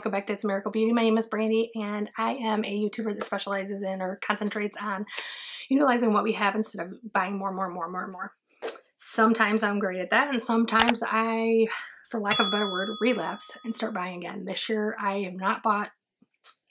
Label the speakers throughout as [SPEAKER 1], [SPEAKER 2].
[SPEAKER 1] welcome back to It's Miracle Beauty. My name is Brandy and I am a YouTuber that specializes in or concentrates on utilizing what we have instead of buying more. Sometimes I'm great at that and sometimes I, for lack of a better word, relapse and start buying again. This year I have not bought,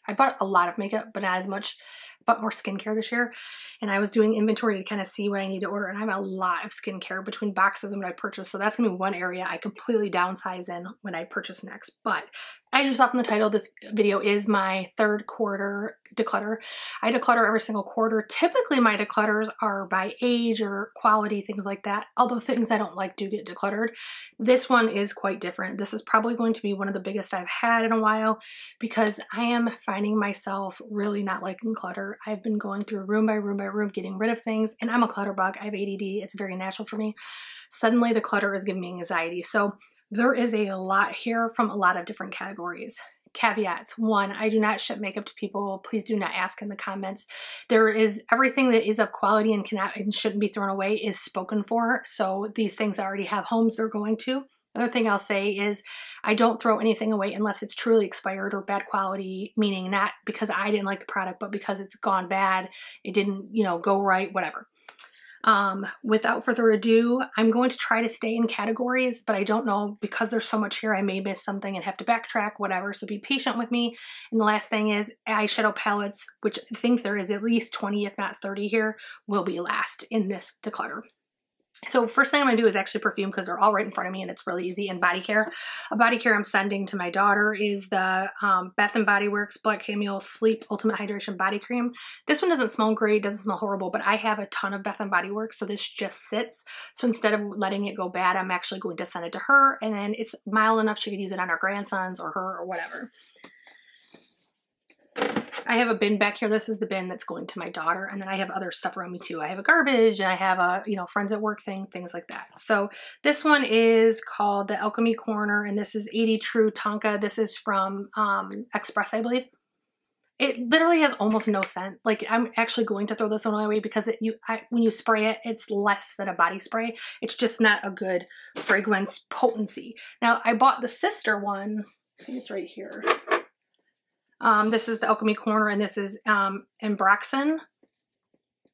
[SPEAKER 1] I bought a lot of makeup but not as much, but more skincare this year. And I was doing inventory to kind of see what I need to order, and I have a lot of skincare between boxes and what I purchased. So that's gonna be one area I completely downsize in when I purchase next. But as you saw from the title, this video is my third quarter declutter. I declutter every single quarter. Typically my declutters are by age or quality, things like that. Although things I don't like do get decluttered. This one is quite different. This is probably going to be one of the biggest I've had in a while because I am finding myself really not liking clutter. I've been going through room by room, getting rid of things, and I'm a clutter bug. I have ADD. It's very natural for me. Suddenly the clutter is giving me anxiety. So there is a lot here from a lot of different categories. Caveats. One, I do not ship makeup to people. Please do not ask in the comments. There is everything that is of quality and cannot and shouldn't be thrown away is spoken for. So these things already have homes they're going to. Another thing I'll say is I don't throw anything away unless it's truly expired or bad quality, meaning not because I didn't like the product, but because it's gone bad, it didn't, go right, whatever. Without further ado, I'm going to try to stay in categories, but I don't know because there's so much here, I may miss something and have to backtrack, whatever. So be patient with me. And the last thing is eyeshadow palettes, which I think there is at least 20, if not 30 here, will be last in this declutter. So first thing I'm gonna do is actually perfume because they're all right in front of me and it's really easy. And body care. A body care I'm sending to my daughter is the Bath & Body Works Black Cameo Sleep Ultimate Hydration Body Cream. This one doesn't smell great, doesn't smell horrible, but I have a ton of Bath & Body Works, so this just sits. So instead of letting it go bad, I'm actually going to send it to her, and then it's mild enough she could use it on her grandsons or her or whatever. I have a bin back here. This is the bin that's going to my daughter. And then I have other stuff around me too. I have a garbage and I have a, friends at work thing, things like that. So this one is called the Alchemy Corner and this is 80 True Tonka. This is from Express, I believe. It literally has almost no scent. Like I'm actually going to throw this one away because when you spray it, it's less than a body spray. It's just not a good fragrance potency. Now I bought the sister one. I think it's right here. This is the Alchemy Corner and this is Ambroxan.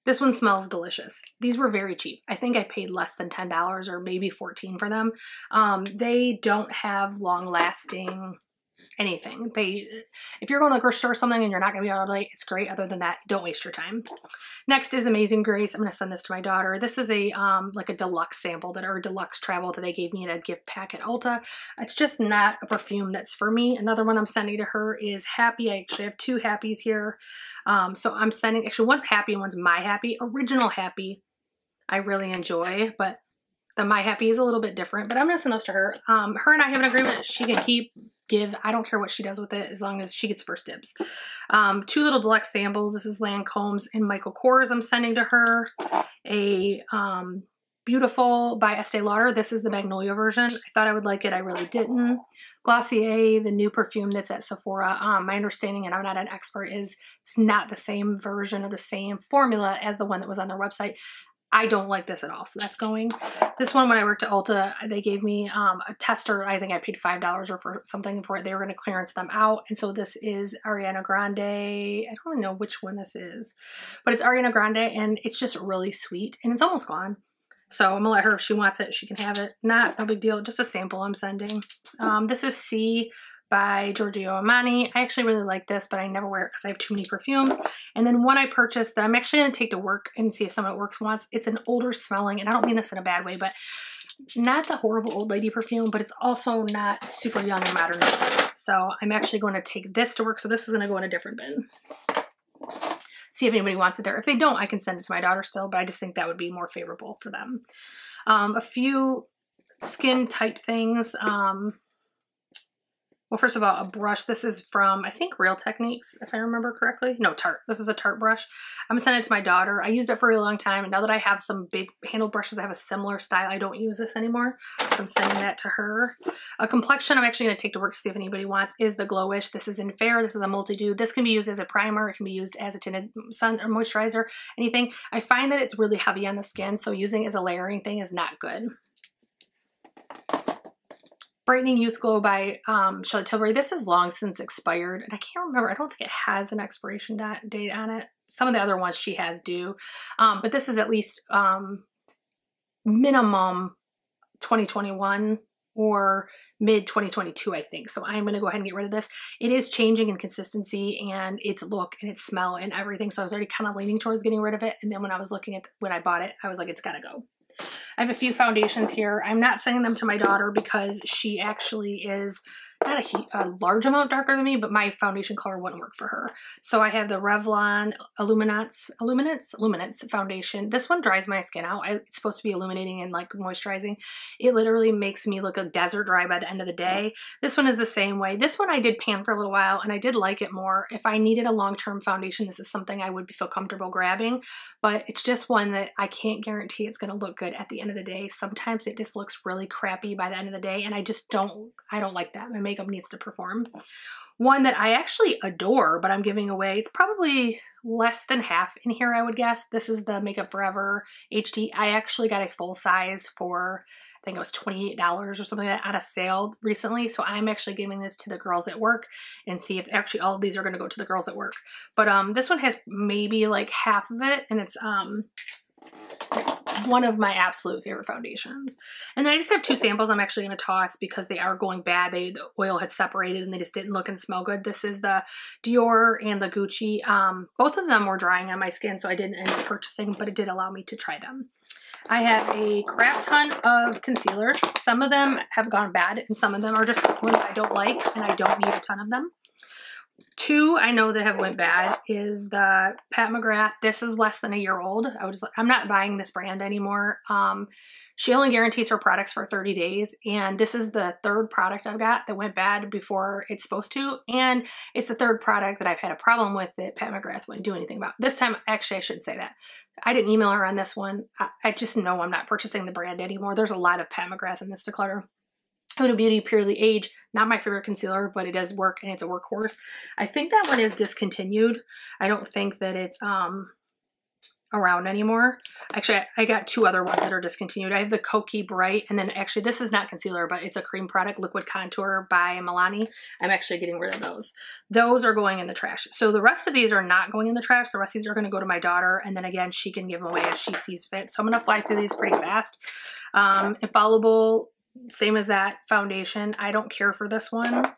[SPEAKER 1] This one smells delicious. These were very cheap. I think I paid less than $10 or maybe $14 for them. They don't have long lasting anything. If you're going to the grocery store or something and you're not going to be able to like, it's great. Other than that, don't waste your time. Next is Amazing Grace. I'm going to send this to my daughter. This is a like a deluxe sample or deluxe travel that they gave me in a gift pack at Ulta. It's just not a perfume that's for me. Another one I'm sending to her is Happy. I actually have two Happies here. So I'm sending, actually one's Happy and one's My Happy. Original Happy I really enjoy, but the My Happy is a little bit different, but I'm going to send those to her. Her and I have an agreement. She can give, I don't care what she does with it as long as she gets first dibs. Two little deluxe samples. This is Lancome's and Michael Kors I'm sending to her. A Beautiful by Estee Lauder. This is the Magnolia version. I thought I would like it. I really didn't. Glossier, the new perfume that's at Sephora. My understanding, and I'm not an expert, is it's not the same version or the same formula as the one that was on their website. I don't like this at all, so that's going. This one, when I worked at Ulta, they gave me a tester. I think I paid $5 or for something for it. They were going to clearance them out, and so this is Ariana Grande. I don't know which one this is, but it's Ariana Grande, and it's just really sweet, and it's almost gone. So I'm gonna let her, if she wants it, she can have it. No big deal, just a sample I'm sending. This is C by Giorgio Armani. I actually really like this, but I never wear it because I have too many perfumes. And then one I purchased that I'm actually going to take to work and see if someone at work wants. It's an older smelling, and I don't mean this in a bad way, but not the horrible old lady perfume, but it's also not super young and modern. So I'm actually going to take this to work. So this is going to go in a different bin. See if anybody wants it there. If they don't, I can send it to my daughter still, but I just think that would be more favorable for them. A few skin type things. Well, first of all, a brush. This is from, I think, Real Techniques, if I remember correctly. No, Tarte. This is a Tarte brush. I'm going to send it to my daughter. I used it for a long time, and now that I have some big handle brushes, I have a similar style. I don't use this anymore, so I'm sending that to her. A complexion I'm actually going to take to work to see if anybody wants is the Glowish. This is in Fair. This is a multi-dew. This can be used as a primer. It can be used as a tinted sun or moisturizer, anything. I find that it's really heavy on the skin, so using it as a layering thing is not good. Brightening Youth Glow by Charlotte Tilbury. This is long since expired, and I can't remember. I don't think it has an expiration date on it. Some of the other ones she has do, but this is at least minimum 2021 or mid 2022, I think. So I'm going to go ahead and get rid of this. It is changing in consistency and its look and its smell and everything. So I was already kind of leaning towards getting rid of it. And then when I was looking at when I bought it, I was like, it's got to go. I have a few foundations here. I'm not sending them to my daughter because she actually is not a large amount darker than me, but my foundation color wouldn't work for her. So I have the Revlon Illuminates foundation. This one dries my skin out. It's supposed to be illuminating and like moisturizing. It literally makes me look a desert dry by the end of the day. This one is the same way. This one I did pan for a little while and I did like it more. If I needed a long-term foundation, this is something I would feel comfortable grabbing, but it's just one that I can't guarantee it's going to look good at the end of the day. Sometimes it just looks really crappy by the end of the day, and I don't like that. My makeup needs to perform. One that I actually adore, but I'm giving away, it's probably less than half in here, I would guess. This is the Makeup Forever HD. I actually got a full size for, I think it was $28 or something like that on a sale recently. So I'm actually giving this to the girls at work and see if actually all of these are going to go to the girls at work. But this one has maybe like half of it, and it's one of my absolute favorite foundations. And then I just have two samples I'm actually going to toss because they are going bad. The oil had separated and they just didn't look and smell good. This is the Dior and the Gucci. Both of them were drying on my skin, so I didn't end up purchasing, but it did allow me to try them. I have a crap ton of concealers. Some of them have gone bad and some of them are just ones I don't like and I don't need a ton of them. Two I know that have went bad is the Pat McGrath. This is less than a year old. I'm not buying this brand anymore. She only guarantees her products for 30 days. And this is the third product I've got that went bad before it's supposed to. And it's the third product that I've had a problem with that Pat McGrath wouldn't do anything about. This time, actually, I shouldn't say that. I didn't email her on this one. I just know I'm not purchasing the brand anymore. There's a lot of Pat McGrath in this declutter. Huda Beauty Purely Age, not my favorite concealer, but it does work and it's a workhorse. I think that one is discontinued. I don't think that it's around anymore. Actually, I got two other ones that are discontinued. I have the Kokie Bright, and then actually this is not concealer, but it's a cream product, Liquid Contour by Milani. I'm actually getting rid of those. Those are going in the trash. So the rest of these are not going in the trash. The rest of these are going to go to my daughter, and then again, she can give them away as she sees fit. So I'm going to fly through these pretty fast. Infallible, same as that foundation. I don't care for this one.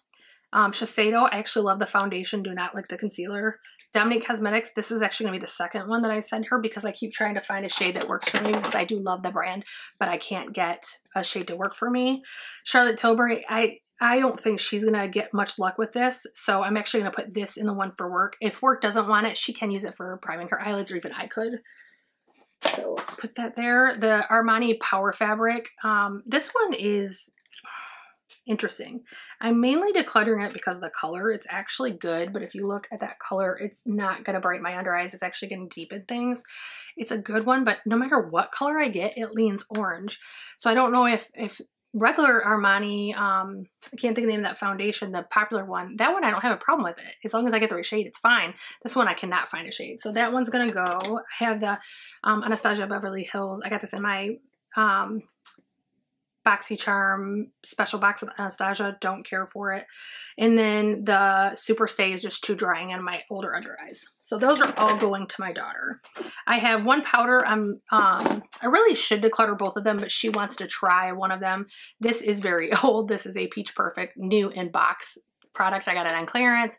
[SPEAKER 1] Shiseido, I actually love the foundation, do not like the concealer. Dominique Cosmetics, this is actually gonna be the second one that I send her because I keep trying to find a shade that works for me because I do love the brand, but I can't get a shade to work for me. Charlotte Tilbury, I don't think she's gonna get much luck with this, so I'm actually gonna put this in the one for work. If work doesn't want it, she can use it for priming her eyelids, or even I could. So put that there. The Armani Power Fabric. This one is interesting. I'm mainly decluttering it because of the color. It's actually good, but if you look at that color, it's not going to brighten my under eyes. It's actually going to deepen things. It's a good one, but no matter what color I get, it leans orange. So I don't know if regular Armani, I can't think of the name of that foundation, the popular one, that one I don't have a problem with it. As long as I get the right shade, it's fine. This one I cannot find a shade. So that one's gonna go. I have the Anastasia Beverly Hills. I got this in my BoxyCharm special box with Anastasia. Don't care for it. And then the Super Stay is just too drying on my older under eyes. So those are all going to my daughter. I have one powder. I really should declutter both of them, but she wants to try one of them. This is very old. This is a Peach Perfect new in box product. I got it on clearance.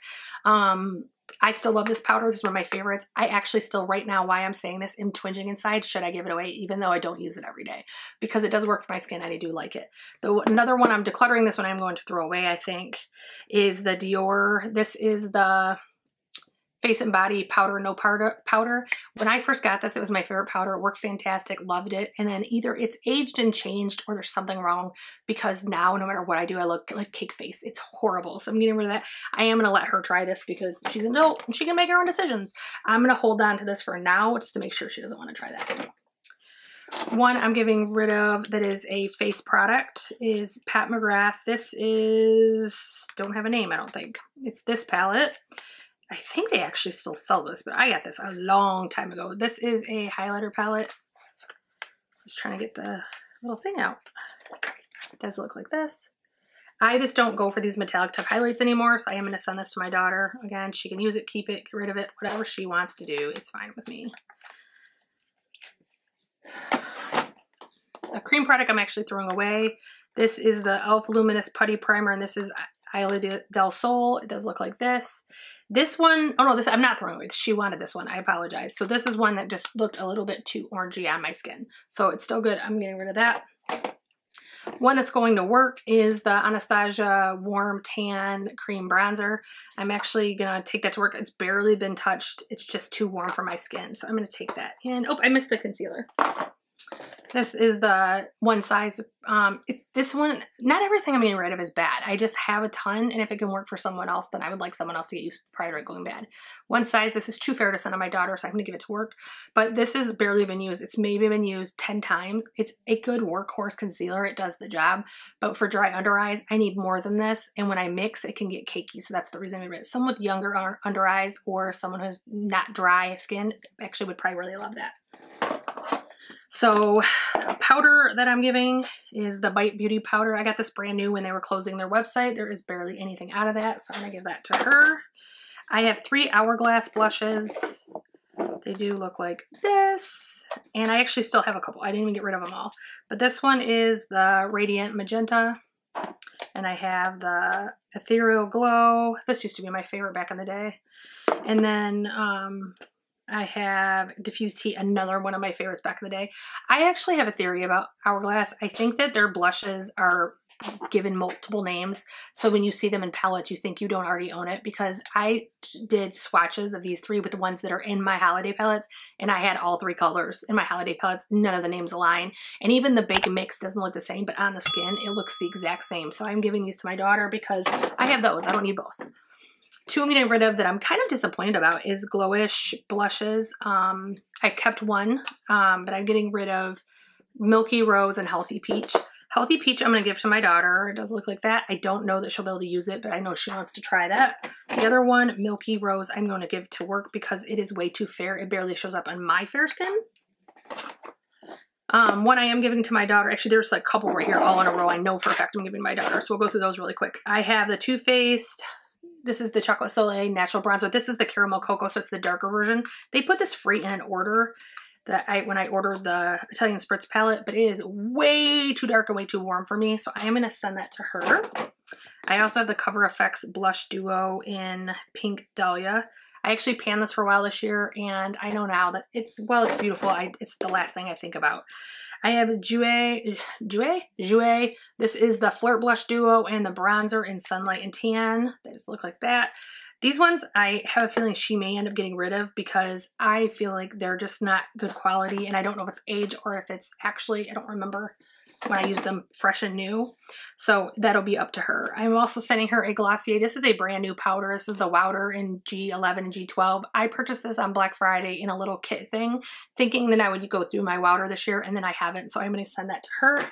[SPEAKER 1] I still love this powder. This is one of my favorites. I actually still, right now, why I'm saying this, am twinging inside. Should I give it away, even though I don't use it every day? Because it does work for my skin and I do like it. Another one, I'm decluttering this one I'm going to throw away, I think, is the Dior. This is the Face and Body Powder No Powder. When I first got this, it was my favorite powder. It worked fantastic, loved it. And then either it's aged and changed or there's something wrong because now no matter what I do, I look like cake face. It's horrible. So I'm getting rid of that. I am going to let her try this because she's an adult and she can make her own decisions. I'm going to hold on to this for now just to make sure she doesn't want to try that. One I'm getting rid of that is a face product is Pat McGrath. This is, don't have a name, I don't think. It's this palette. I think they actually still sell this, but I got this a long time ago. This is a highlighter palette. Just trying to get the little thing out. It does look like this. I just don't go for these metallic type highlights anymore, so I am going to send this to my daughter. Again, she can use it, keep it, get rid of it, whatever she wants to do is fine with me. A cream product I'm actually throwing away. This is the e.l.f. Luminous Putty Primer, and this is Ehlers Danlos. It does look like this. This one, oh no, this I'm not throwing away. She wanted this one. I apologize. So this is one that just looked a little bit too orangey on my skin. So it's still good. I'm getting rid of that. One that's going to work is the Anastasia Warm Tan Cream Bronzer. I'm actually going to take that to work. It's barely been touched. It's just too warm for my skin. So I'm going to take that in. Oh, I missed a concealer. This is the one size. This one, not everything I'm getting rid of is bad. I just have a ton, and if it can work for someone else, then I would like someone else to get used prior to it going bad. One size, this is too fair to send to my daughter, so I'm going to give it to work. But this has barely been used. It's maybe been used 10 times. It's a good workhorse concealer. It does the job. But for dry under eyes, I need more than this. And when I mix, it can get cakey. So that's the reason I get rid of it. Someone with younger under eyes or someone who's not dry skin actually would probably really love that. So a powder that I'm giving is the Bite Beauty powder. I got this brand new when they were closing their website. There is barely anything out of that, so I'm gonna give that to her. I have 3 Hourglass blushes. They do look like this, and I actually still have a couple. I didn't even get rid of them all. But this one is the Radiant Magenta, and I have the Ethereal Glow. This used to be my favorite back in the day. And then I have Diffuse Tea, another one of my favorites back in the day. I actually have a theory about Hourglass. I think that their blushes are given multiple names. So when you see them in palettes, you think you don't already own it, because I did swatches of these 3 with the ones that are in my holiday palettes, and I had all 3 colors in my holiday palettes. None of the names align. And even the Bake Mix doesn't look the same, but on the skin, it looks the exact same. So I'm giving these to my daughter because I have those. I don't need both. 2 I'm getting rid of that I'm kind of disappointed about is Glowish blushes. I kept one, but I'm getting rid of Milky Rose and Healthy Peach. Healthy Peach I'm going to give to my daughter. It does look like that. I don't know that she'll be able to use it, but I know she wants to try that. The other one, Milky Rose, I'm going to give to work because it is way too fair. It barely shows up on my fair skin. One I am giving to my daughter. Actually, there's like a couple right here all in a row. I know for a fact I'm giving my daughter, so we'll go through those really quick. I have the Too Faced. This is the Chocolate Soleil Natural Bronzer. This is the Caramel Cocoa, so it's the darker version. They put this free in an order that when I ordered the Italian Spritz palette, but it is way too dark and way too warm for me, so I am going to send that to her. I also have the Cover FX Blush Duo in Pink Dahlia. I actually panned this for a while this year, and I know now that it's beautiful. It's the last thing I think about. I have Jouer. This is the Flirt Blush Duo and the bronzer in Sunlight and Tan. They just look like that. These ones, I have a feeling she may end up getting rid of because I feel like they're just not good quality, and I don't know if it's age or if it's actually, I don't remember when I use them fresh and new. So that'll be up to her. I'm also sending her a Glossier. This is a brand new powder. This is the Wowder in G11 and G12. I purchased this on Black Friday in a little kit thing, thinking that I would go through my Wowder this year, and then I haven't. So I'm going to send that to her.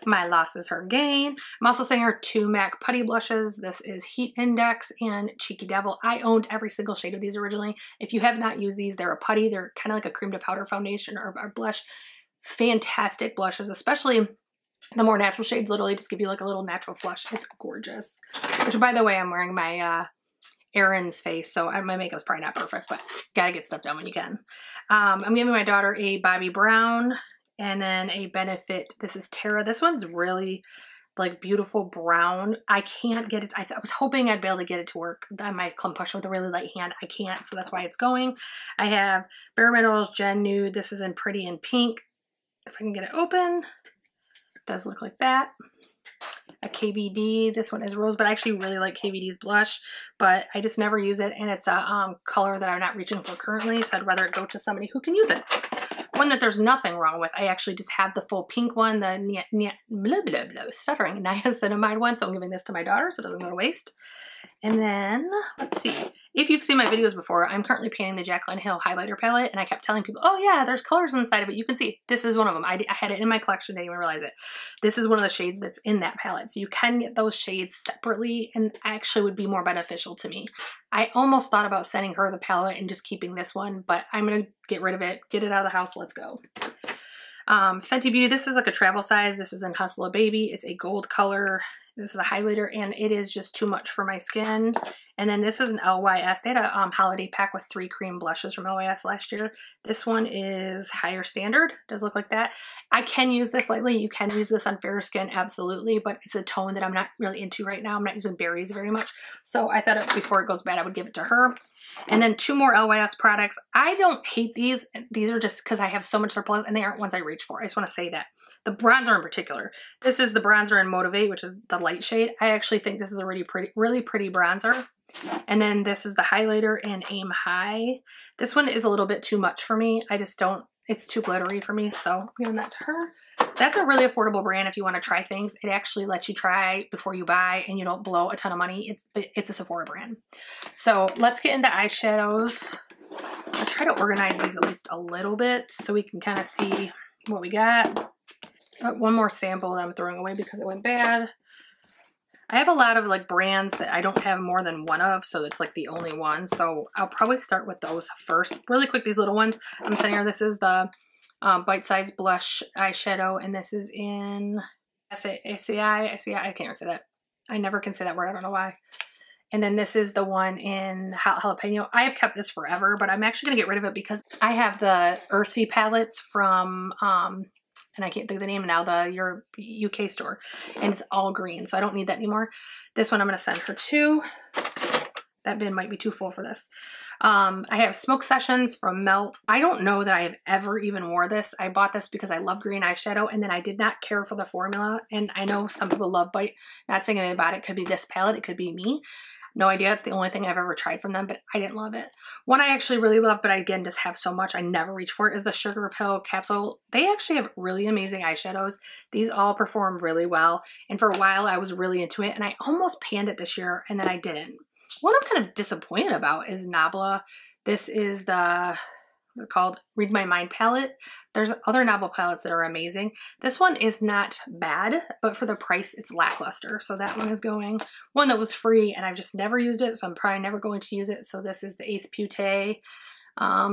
[SPEAKER 1] My loss is her gain. I'm also sending her 2 MAC Putty blushes. This is Heat Index and Cheeky Devil. I owned every single shade of these originally. If you have not used these, they're a putty. They're kind of like a cream to powder foundation or blush. Fantastic blushes, especially the more natural shades literally just give you like a little natural flush. It's gorgeous. Which, by the way, I'm wearing my Erin's face, so my makeup's probably not perfect, but gotta get stuff done when you can. I'm giving my daughter a Bobbi Brown and then a Benefit. This is Tara. This one's really like beautiful brown. I can't get it. I was hoping I'd be able to get it to work. My Clump Pusher with a really light hand. I can't, so that's why it's going. I have Bare Minerals Gen Nude. This is in Pretty in Pink. If I can get it open, it does look like that. A KVD, this one is Rose, but I actually really like KVD's blush, but I just never use it, and it's a color that I'm not reaching for currently, so I'd rather it go to somebody who can use it. One that there's nothing wrong with, I actually just have the full pink one, the niacinamide one, so I'm giving this to my daughter so it doesn't go to waste. And then, let's see. If you've seen my videos before, I'm currently painting the Jaclyn Hill highlighter palette, and I kept telling people, oh yeah, there's colors inside of it. You can see, this is one of them. I had it in my collection, didn't even realize it. This is one of the shades that's in that palette. So you can get those shades separately, and actually would be more beneficial to me. I almost thought about sending her the palette and just keeping this one, but I'm gonna get rid of it, get it out of the house, let's go. Fenty Beauty, this is like a travel size. This is in Hustle a Baby. It's a gold color. This is a highlighter, and it is just too much for my skin. And then this is an LYS. They had a holiday pack with 3 cream blushes from LYS last year. This one is Higher Standard. Does look like that. I can use this lightly. You can use this on fair skin, absolutely, but it's a tone that I'm not really into right now. I'm not using berries very much. So I thought before it goes bad, I would give it to her. And then 2 more LYS products. I don't hate these. These are just because I have so much surplus, and they aren't ones I reach for. I just want to say that. The bronzer in particular. This is the bronzer in Motivate, which is the light shade. I actually think this is a really pretty bronzer. And then this is the highlighter in Aim High. This one is a little bit too much for me. I just don't, it's too glittery for me. So I'm giving that to her. That's a really affordable brand if you want to try things. It actually lets you try before you buy and you don't blow a ton of money. It's a Sephora brand. So let's get into eyeshadows. I'll try to organize these at least a little bit so we can kind of see what we got. One more sample that I'm throwing away because it went bad. I have a lot of like brands that I don't have more than one of, so it's like the only one. So I'll probably start with those first. Really quick, these little ones. I'm sending her, this is the Bite Size Blush eyeshadow, and this is in SAI. I can't even say that. I never can say that word, I don't know why. And then this is the one in Jalapeno. I have kept this forever, but I'm actually gonna get rid of it because I have the earthy palettes from, and I can't think of the name now, the UK store, and it's all green, so I don't need that anymore. This one I'm gonna send her to. That bin might be too full for this. I have Smoke Sessions from Melt. I don't know that I have ever even wore this. I bought this because I love green eyeshadow, and then I did not care for the formula, and I know some people love Bite. Not saying anything about it. It could be this palette, it could be me. No idea. It's the only thing I've ever tried from them, but I didn't love it. One I actually really love, but I again just have so much I never reach for it, is the Sugar Pill Capsule. They actually have really amazing eyeshadows. These all perform really well, and for a while I was really into it, and I almost panned it this year, and then I didn't. What I'm kind of disappointed about is Nabla. This is the called Read My Mind palette. There's other Nabla palettes that are amazing. This one is not bad, but for the price, it's lackluster. So that one is going. One that was free, and I've just never used it, so I'm probably never going to use it. So this is the Ace Beauté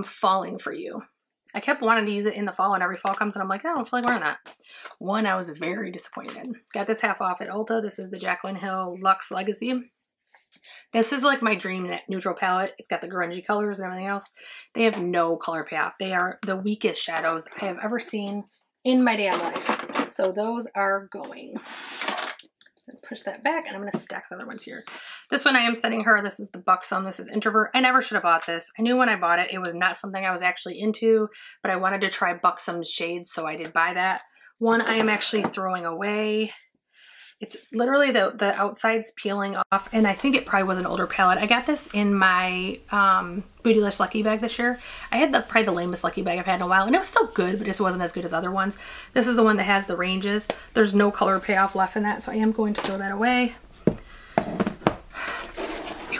[SPEAKER 1] Falling For You. I kept wanting to use it in the fall, and every fall comes and I'm like, I don't feel like wearing that. One I was very disappointed in. Got this half off at Ulta. This is the Jaclyn Hill Luxe Legacy. This is like my dream neutral palette. It's got the grungy colors and everything else. They have no color payoff. They are the weakest shadows I have ever seen in my damn life. So those are going. Push that back, and I'm going to stack the other ones here. This one I am sending her. This is the Buxom. This is Introvert. I never should have bought this. I knew when I bought it, it was not something I was actually into, but I wanted to try Buxom's shades, so I did buy that. One I am actually throwing away. It's literally the outside's peeling off, and I think it probably was an older palette. I got this in my Bootylicious Lucky Bag this year. I had probably the lamest Lucky Bag I've had in a while, and it was still good, but it just wasn't as good as other ones. This is the one that has the ranges. There's no color payoff left in that, so I am going to throw that away.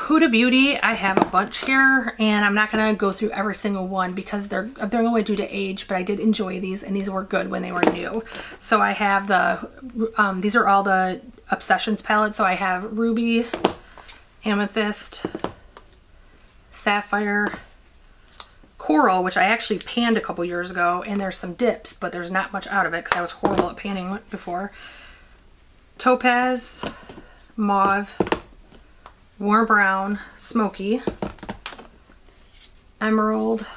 [SPEAKER 1] Huda Beauty, I have a bunch here, and I'm not going to go through every single one because they're only due to age, but I did enjoy these, and these were good when they were new. So I have the, these are all the Obsessions palettes. So I have Ruby, Amethyst, Sapphire, Coral, which I actually panned a couple years ago, and there's some dips, but there's not much out of it because I was horrible at panning before. Topaz, Mauve, Warm Brown, Smoky, Emerald,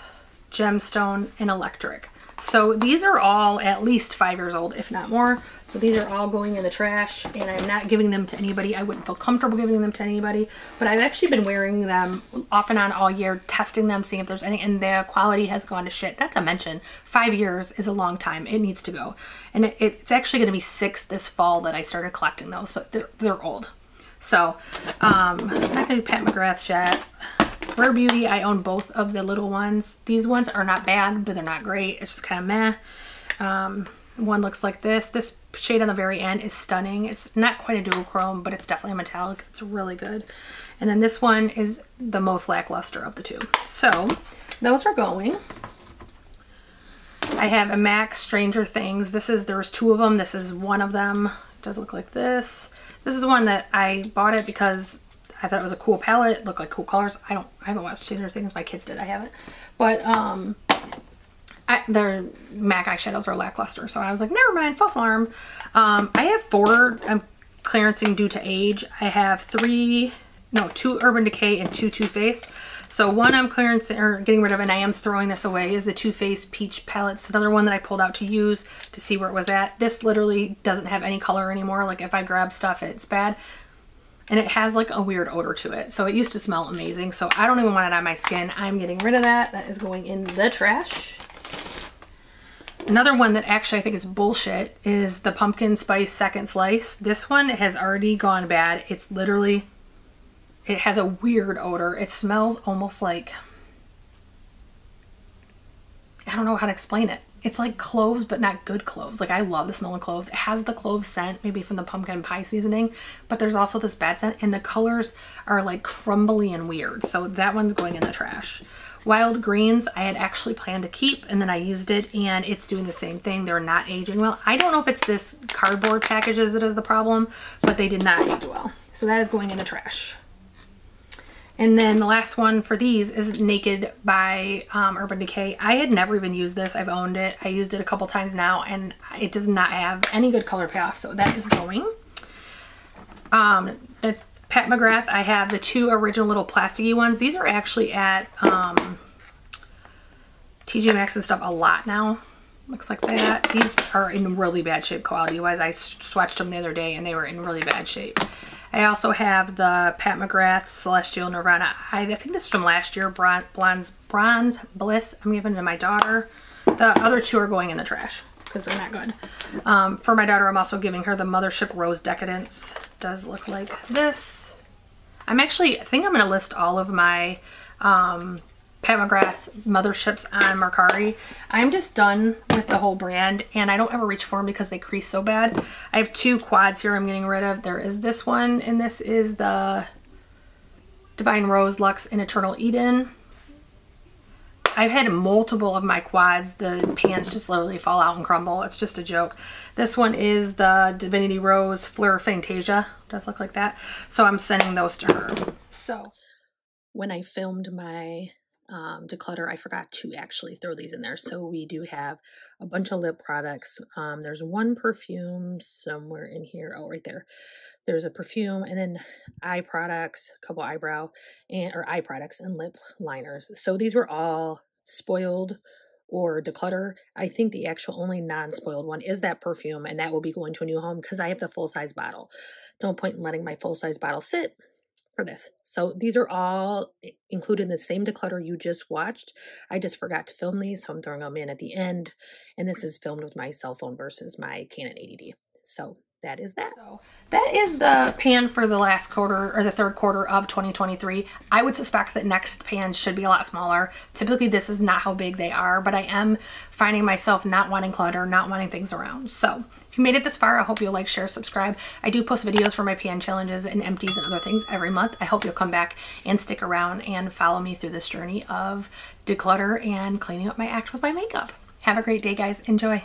[SPEAKER 1] Gemstone, and Electric. So these are all at least 5 years old, if not more. So these are all going in the trash, and I'm not giving them to anybody. I wouldn't feel comfortable giving them to anybody, but I've actually been wearing them off and on all year, testing them, seeing if there's any, and the quality has gone to shit. Not to mention, 5 years is a long time. It needs to go. And it's actually going to be 6 this fall that I started collecting those, so they're old. So, I'm not going to do Pat McGrath's yet. Rare Beauty, I own both of the little ones. These ones are not bad, but they're not great. It's just kind of meh. One looks like this. This shade on the very end is stunning. It's not quite a duochrome, but it's definitely a metallic. It's really good. And then this one is the most lackluster of the two. So, those are going. I have a MAC Stranger Things. There's 2 of them. This is one of them. It does look like this. This is one that I bought it because I thought it was a cool palette. It looked like cool colors. I haven't watched Stranger Things. My kids did. I haven't. But their MAC eyeshadows are lackluster, so I was like, never mind, false alarm. I have 4 I'm clearancing due to age. I have 2 Urban Decay and 2 Too Faced. So one I'm clearancing or getting rid of, and I am throwing this away, is the Too Faced Peach Palettes. Another one that I pulled out to use to see where it was at. This literally doesn't have any color anymore. Like if I grab stuff, it's bad. And it has like a weird odor to it. So it used to smell amazing. So I don't even want it on my skin. I'm getting rid of that. That is going in the trash. Another one that actually I think is bullshit is the Pumpkin Spice Second Slice. This one has already gone bad. It's literally, it has a weird odor. It smells almost like, I don't know how to explain it. It's like cloves, but not good cloves. Like I love the smell of cloves. It has the clove scent, maybe from the pumpkin pie seasoning, but there's also this bad scent, and the colors are like crumbly and weird. So that one's going in the trash. Wild Greens, I had actually planned to keep, and then I used it, and it's doing the same thing. They're not aging well. I don't know if it's this cardboard packages that is the problem, but they did not age well. So that is going in the trash. And then the last one for these is Naked by Urban Decay. I had never even used this. I've owned it. I used it a couple times now, and it does not have any good color payoff, so that is going. The Pat McGrath, I have the 2 original little plasticky ones. These are actually at TJ Maxx and stuff a lot now. Looks like that. These are in really bad shape quality-wise. I swatched them the other day, and they were in really bad shape. I also have the Pat McGrath Celestial Nirvana. I think this is from last year, Bronze Bliss. I'm giving it to my daughter. The other 2 are going in the trash because they're not good. For my daughter, I'm also giving her the Mothership Rose Decadence. Does look like this. I think I'm going to list all of my Pat McGrath Motherships on Mercari. I'm just done with the whole brand, and I don't ever reach for them because they crease so bad. I have 2 quads here I'm getting rid of. There is this one, and this is the Divine Rose Luxe in Eternal Eden. I've had multiple of my quads. The pans just literally fall out and crumble. It's just a joke. This one is the Divinity Rose Fleur Fantasia. Does look like that. So I'm sending those to her. So when I filmed my declutter, I forgot to actually throw these in there. So we do have a bunch of lip products. There's one perfume somewhere in here. Oh, right there. There's a perfume, and then eye products, a couple eyebrow or eye products and lip liners. So these were all spoiled or declutter. I think the actual only non-spoiled one is that perfume, and that will be going to a new home because I have the full-size bottle. No point in letting my full-size bottle sit for this. So these are all included in the same declutter you just watched. I just forgot to film these, so I'm throwing them in at the end. And this is filmed with my cell phone versus my Canon 80D. So that is that. So that is the pan for the last quarter or the third quarter of 2023. I would suspect that next pan should be a lot smaller. Typically this is not how big they are, but I am finding myself not wanting clutter, not wanting things around. So if you made it this far, I hope you'll like, share, subscribe. I do post videos for my pan challenges and empties and other things every month. I hope you'll come back and stick around and follow me through this journey of declutter and cleaning up my act with my makeup. Have a great day, guys. Enjoy.